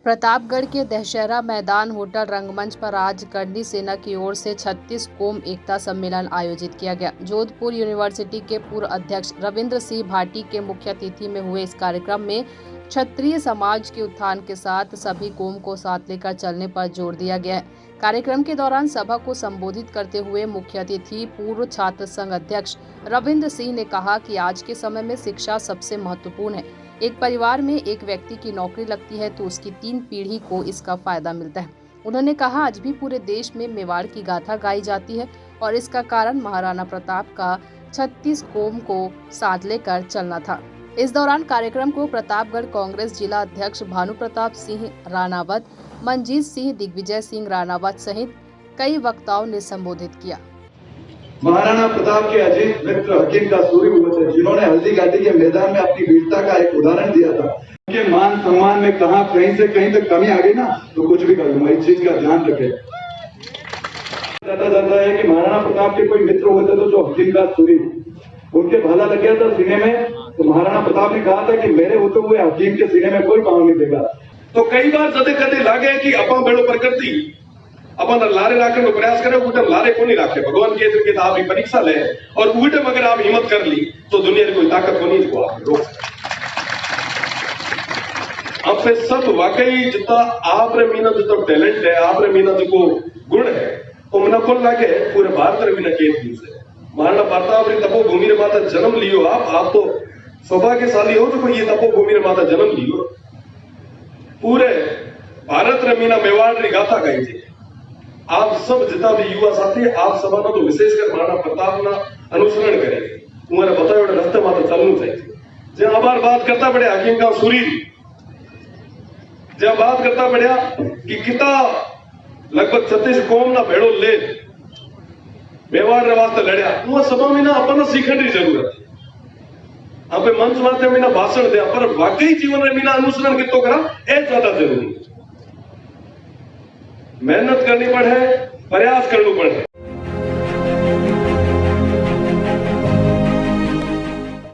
प्रतापगढ़ के दशहरा मैदान होटल रंगमंच पर आज करनी सेना की ओर से 36 कोम एकता सम्मेलन आयोजित किया गया। जोधपुर यूनिवर्सिटी के पूर्व अध्यक्ष रविंद्र सिंह भाटी के मुख्य अतिथि में हुए इस कार्यक्रम में क्षत्रिय समाज के उत्थान के साथ सभी कोम को साथ लेकर चलने पर जोर दिया गया है। कार्यक्रम के दौरान सभा को संबोधित करते हुए मुख्य अतिथि पूर्व छात्र संघ अध्यक्ष रविंद्र सिंह ने कहा कि आज के समय में शिक्षा सबसे महत्वपूर्ण है। एक परिवार में एक व्यक्ति की नौकरी लगती है तो उसकी 3 पीढ़ी को इसका फायदा मिलता है। उन्होंने कहा आज भी पूरे देश में मेवाड़ की गाथा गाई जाती है और इसका कारण महाराणा प्रताप का 36 कोम को साथ लेकर चलना था। इस दौरान कार्यक्रम को प्रतापगढ़ कांग्रेस जिला अध्यक्ष भानु प्रताप सिंह राणावत, मंजीत सिंह, दिग्विजय सिंह राणावत सहित कई वक्ताओं ने संबोधित किया। महाराणा प्रताप के अजीत मित्र हकीम का सूरी हुए थे, जिन्होंने हल्दी घाटी के मैदान में अपनी वीरता का एक उदाहरण दिया था। उनके मान सम्मान में कहीं से कहीं तक कमी आ गई ना तो कुछ भी कर दूंगा, इस चीज का ध्यान रखें। पता चलता है कि महाराणा प्रताप के कोई मित्र होते तो जो हकीम का सूरी, उनके भाला लग गया था सीने में, तो महाराणा प्रताप ने कहा था कि मेरे होते हुए हकीम के सीने में कोई पांव नहीं देगा। तो कई बार जदे कदे लागे कि अपा बेड़ो प्रकृति अपन लारे राखने को प्रयास करे, उठे लारे को नहीं राखे। भगवान के के आप परीक्षा ले और उठे अगर आप हिम्मत कर ली तो दुनिया की कोई ताकत को नहीं आप रोक सकते। आप पे सब वाकई जितना आप रे मीना जितना टैलेंट है, आप रे मीना जो गुण है, वो मना को लागे पूरे भारत रे मीना के दिन से महाराणा प्रताप री तपोभूमि रे माता जन्म लियो। आप तो सौभाग्यशाली हो जो कोई ये तपोभूमि रे माता जन्म लियो। पूरे भारत रे मीना मेवाड़ री गाथा गाई थी। आप सब जितना भी युवा साथी, आप सब तो विशेषकर महाराणा प्रताप ना अनुसरण करेंगे। तुम्हारे बताओ रास्ते माता चलना चाहिए। जब आबार बात करता पड़े हकीम का सूरी, जब बात करता पड़ा कि किता लगभग 36 कोम ना भेड़ो ले मेवाड़ रे वास्ते लड़िया, वो सभा में ना अपन सीखने की जरूरत है। आप मंच माथे में ना भाषण दिया, पर वाकई जीवन में मीना अनुसरण कितो करा ए ज्यादा जरूरी है। मेहनत करनी पड़े, प्रयास करना पड़े।